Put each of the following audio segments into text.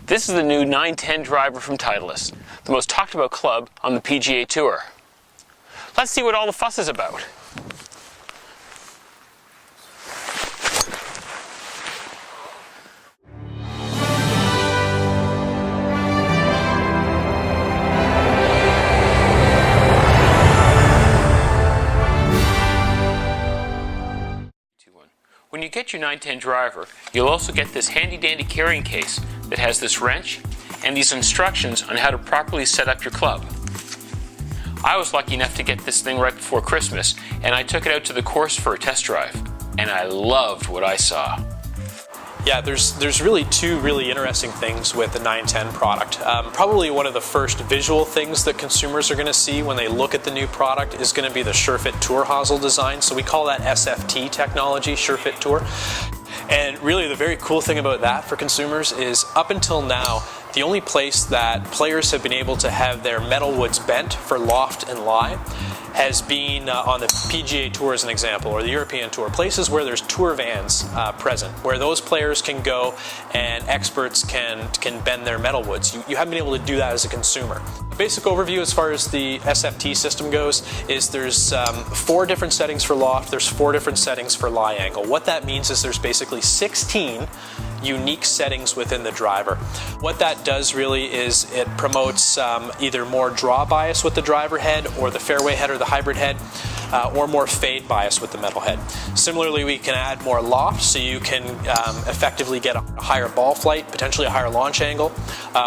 This is the new 910 driver from Titleist, the most talked about club on the PGA Tour. Let's see what all the fuss is about. When you get your 910 driver, you'll also get this handy-dandy carrying case that has this wrench and these instructions on how to properly set up your club. I was lucky enough to get this thing right before Christmas, and I took it out to the course for a test drive, and I loved what I saw. Yeah, there's really two really interesting things with the 910 product. Probably one of the first visual things that consumers are going to see when they look at the new product is going to be the SureFit Tour hosel design. So we call that SFT technology, SureFit Tour. And really the very cool thing about that for consumers is up until now, the only place that players have been able to have their metal woods bent for loft and lie has been on the PGA Tour as an example, or the European Tour, places where there's tour vans present, where those players can go and experts can bend their metal woods. You haven't been able to do that as a consumer. A basic overview as far as the SFT system goes is there's 4 different settings for loft, there's 4 different settings for lie angle. What that means is there's basically 16 unique settings within the driver. What that does really is it promotes either more draw bias with the driver head or the fairway head or the hybrid head, or more fade bias with the metal head. Similarly, we can add more loft so you can effectively get a higher ball flight, potentially a higher launch angle,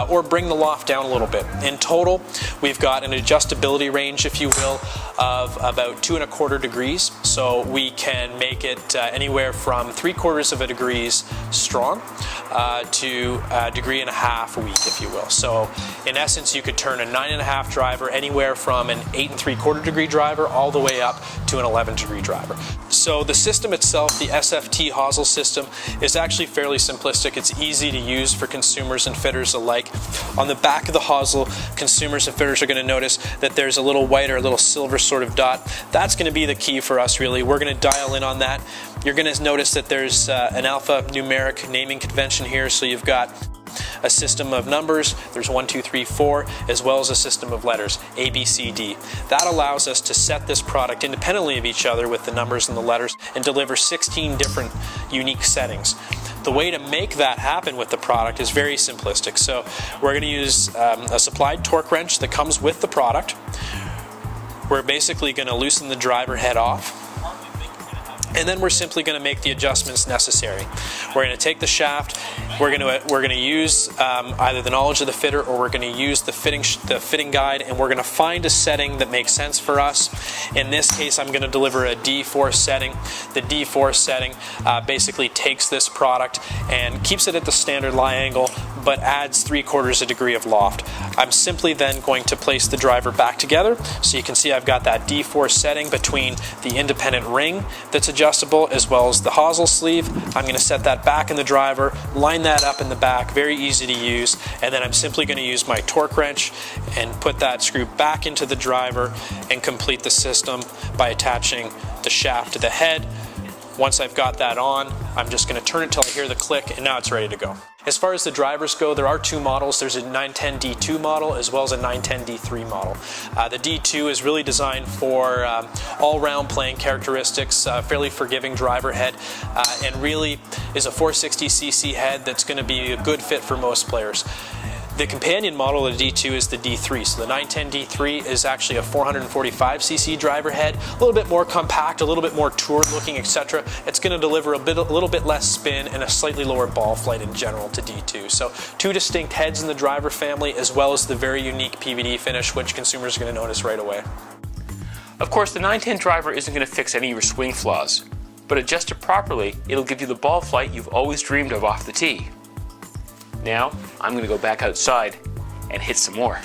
or bring the loft down a little bit. In total, we've got an adjustability range, if you will, of about 2¼ degrees. So we can make it anywhere from 3/4 of a degree strong to 1.5 degrees weak, if you will. So in essence, you could turn a 9.5 driver anywhere from an 8 3/4 degree driver all the way up to an 11 degree driver. So the system itself, the SFT hosel system, is actually fairly simplistic. It's easy to use for consumers and fitters alike. On the back of the hosel, consumers and fitters are going to notice that there's a little white or a little silver sort of dot. That's going to be the key for us, really. We're going to dial in on that. You're going to notice that there's an alpha-numeric naming convention here, so you've got a system of numbers, there's 1, 2, 3, 4, as well as a system of letters, A, B, C, D. That allows us to set this product independently of each other with the numbers and the letters and deliver 16 different unique settings. The way to make that happen with the product is very simplistic. So we're going to use a supplied torque wrench that comes with the product. We're basically going to loosen the driver head off, and then we're simply going to make the adjustments necessary. We're going to take the shaft, we're going to use either the knowledge of the fitter or we're going to use the fitting guide, and we're going to find a setting that makes sense for us. In this case, I'm going to deliver a D4 setting. The D4 setting basically takes this product and keeps it at the standard lie angle, but adds 3/4 degree of loft. I'm simply then going to place the driver back together. So you can see I've got that D4 setting between the independent ring that's adjustable as well as the hosel sleeve. I'm going to set that back in the driver, line that up in the back, very easy to use, and then I'm simply going to use my torque wrench and put that screw back into the driver and complete the system by attaching the shaft to the head. Once I've got that on, I'm just going to turn it till I hear the click, and now it's ready to go. As far as the drivers go, there are 2 models. There's a 910 D2 model as well as a 910 D3 model. The D2 is really designed for all-round playing characteristics, fairly forgiving driver head, and really is a 460cc head that's going to be a good fit for most players. The companion model of the D2 is the D3. So the 910 D3 is actually a 445cc driver head, a little bit more compact, a little bit more tour looking, etc. It's going to deliver a little bit less spin and a slightly lower ball flight in general to D2. So 2 distinct heads in the driver family, as well as the very unique PVD finish, which consumers are going to notice right away. Of course, the 910 driver isn't going to fix any of your swing flaws, but adjusted properly, it'll give you the ball flight you've always dreamed of off the tee. Now, I'm going to go back outside and hit some more.